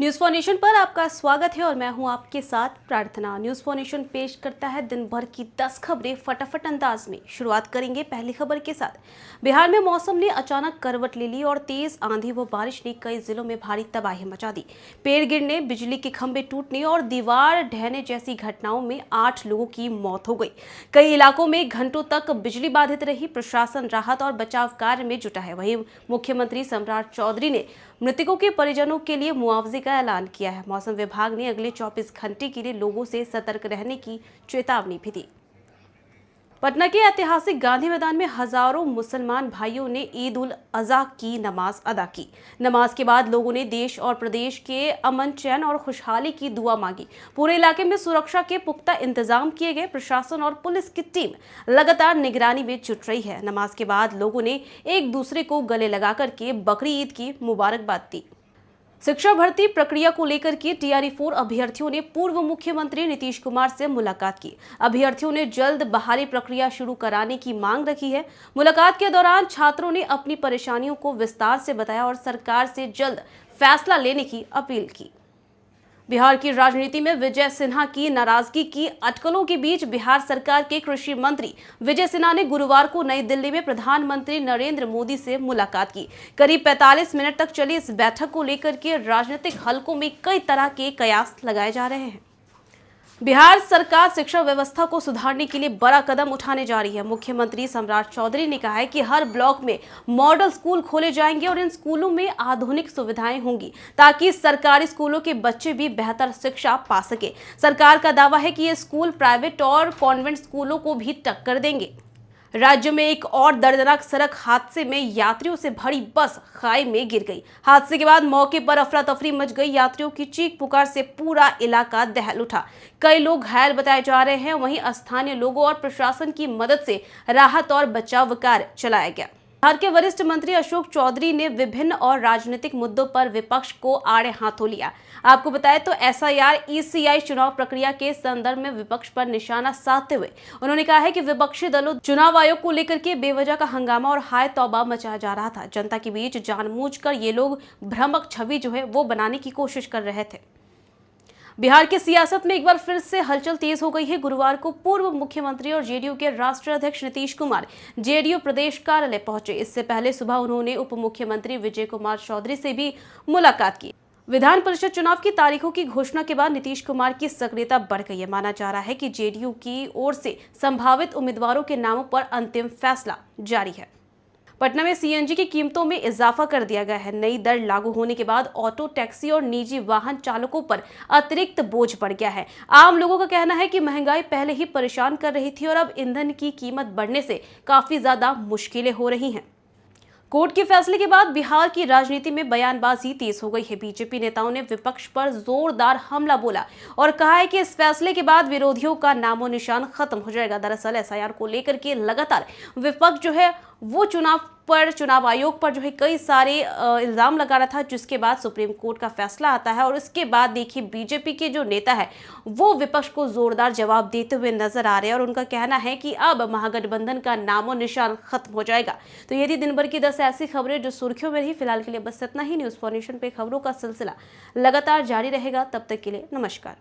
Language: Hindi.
न्यूज़ फॉर नेशन पर आपका स्वागत है और मैं हूं आपके साथ प्रार्थना। न्यूज़ फॉर नेशन पेश करता है दिन भर की 10 खबरें फटाफट अंदाज में। शुरुआत करेंगे पहली खबर के साथ। बिहार में मौसम ने अचानक करवट ले ली और तेज आंधी व बारिश ने कई जिलों में भारी तबाही मचा दी। पेड़ गिरने, बिजली के खंभे टूटने और दीवार ढहने जैसी घटनाओं में 8 लोगों की मौत हो गई। कई इलाकों में घंटों तक बिजली बाधित रही। प्रशासन राहत और बचाव कार्य में जुटा है। वहीं मुख्यमंत्री सम्राट चौधरी ने मृतकों के परिजनों के लिए मुआवजे का ऐलान किया है। मौसम विभाग ने अगले 24 घंटे के लिए लोगों से सतर्क रहने की चेतावनी भी दी। पटना के ऐतिहासिक गांधी मैदान में हजारों मुसलमान भाइयों ने ईद उल अजहा की नमाज अदा की। नमाज के बाद लोगों ने देश और प्रदेश के अमन, चैन और खुशहाली की दुआ मांगी। पूरे इलाके में सुरक्षा के पुख्ता इंतजाम किए गए। प्रशासन और पुलिस की टीम लगातार निगरानी में जुट रही है। नमाज के बाद लोगों ने एक दूसरे को गले लगाकर के बकरी ईद की मुबारकबाद दी। शिक्षा भर्ती प्रक्रिया को लेकर के TRE-4 अभ्यर्थियों ने पूर्व मुख्यमंत्री नीतीश कुमार से मुलाकात की। अभ्यर्थियों ने जल्द बहाली प्रक्रिया शुरू कराने की मांग रखी है। मुलाकात के दौरान छात्रों ने अपनी परेशानियों को विस्तार से बताया और सरकार से जल्द फैसला लेने की अपील की। बिहार की राजनीति में विजय सिन्हा की नाराजगी की अटकलों के बीच बिहार सरकार के कृषि मंत्री विजय सिन्हा ने गुरुवार को नई दिल्ली में प्रधानमंत्री नरेंद्र मोदी से मुलाकात की। करीब 45 मिनट तक चली इस बैठक को लेकर के राजनीतिक हलकों में कई तरह के कयास लगाए जा रहे हैं। बिहार सरकार शिक्षा व्यवस्था को सुधारने के लिए बड़ा कदम उठाने जा रही है। मुख्यमंत्री सम्राट चौधरी ने कहा है कि हर ब्लॉक में मॉडल स्कूल खोले जाएंगे और इन स्कूलों में आधुनिक सुविधाएं होंगी ताकि सरकारी स्कूलों के बच्चे भी बेहतर शिक्षा पा सके। सरकार का दावा है कि ये स्कूल प्राइवेट और कॉन्वेंट स्कूलों को भी टक्कर देंगे। राज्य में एक और दर्दनाक सड़क हादसे में यात्रियों से भरी बस खाई में गिर गई। हादसे के बाद मौके पर अफरा तफरी मच गई। यात्रियों की चीख पुकार से पूरा इलाका दहल उठा। कई लोग घायल बताए जा रहे हैं। वहीं स्थानीय लोगों और प्रशासन की मदद से राहत और बचाव कार्य चलाया गया। बिहार के वरिष्ठ मंत्री अशोक चौधरी ने विभिन्न और राजनीतिक मुद्दों पर विपक्ष को आड़े हाथों लिया। आपको बताएं तो SIR ECI चुनाव प्रक्रिया के संदर्भ में विपक्ष पर निशाना साधते हुए उन्होंने कहा है कि विपक्षी दलों चुनाव आयोग को लेकर के बेवजह का हंगामा और हाय तौबा मचाया जा रहा था। जनता के बीच जानबूझकर ये लोग भ्रामक छवि जो है वो बनाने की कोशिश कर रहे थे। बिहार की सियासत में एक बार फिर से हलचल तेज हो गई है। गुरुवार को पूर्व मुख्यमंत्री और JDU के राष्ट्रीय अध्यक्ष नीतीश कुमार JDU प्रदेश कार्यालय पहुंचे। इससे पहले सुबह उन्होंने उप मुख्यमंत्री विजय कुमार चौधरी से भी मुलाकात की। विधान परिषद चुनाव की तारीखों की घोषणा के बाद नीतीश कुमार की सक्रियता बढ़ गई है। माना जा रहा है कि JDU की ओर से संभावित उम्मीदवारों के नामों पर अंतिम फैसला जारी है। पटना में CNG की कीमतों में इजाफा कर दिया गया है। नई दर लागू होने के बाद ऑटो, टैक्सी और निजी वाहन चालकों पर अतिरिक्त बोझ बढ़ गया है। आम लोगों का कहना है कि महंगाई पहले ही परेशान कर रही थी और अब ईंधन की कीमत बढ़ने से काफी ज्यादा मुश्किलें हो रही हैं। कोर्ट के फैसले के बाद बिहार की राजनीति में बयानबाजी तेज हो गई है। बीजेपी नेताओं ने विपक्ष पर जोरदार हमला बोला और कहा है कि इस फैसले के बाद विरोधियों का नामो निशान खत्म हो जाएगा। दरअसल SIR को लेकर के लगातार विपक्ष जो है वो चुनाव आयोग पर जो है कई सारे इल्जाम लगा रहा था, जिसके बाद सुप्रीम कोर्ट का फैसला आता है और इसके बाद देखिए बीजेपी के जो नेता है वो विपक्ष को जोरदार जवाब देते हुए नजर आ रहे हैं और उनका कहना है कि अब महागठबंधन का नामो निशान खत्म हो जाएगा। तो ये थी दिन भर की 10 ऐसी खबरें जो सुर्खियों में रही। फिलहाल के लिए बस इतना ही। न्यूज़ फॉर नेशन पे खबरों का सिलसिला लगातार जारी रहेगा। तब तक के लिए नमस्कार।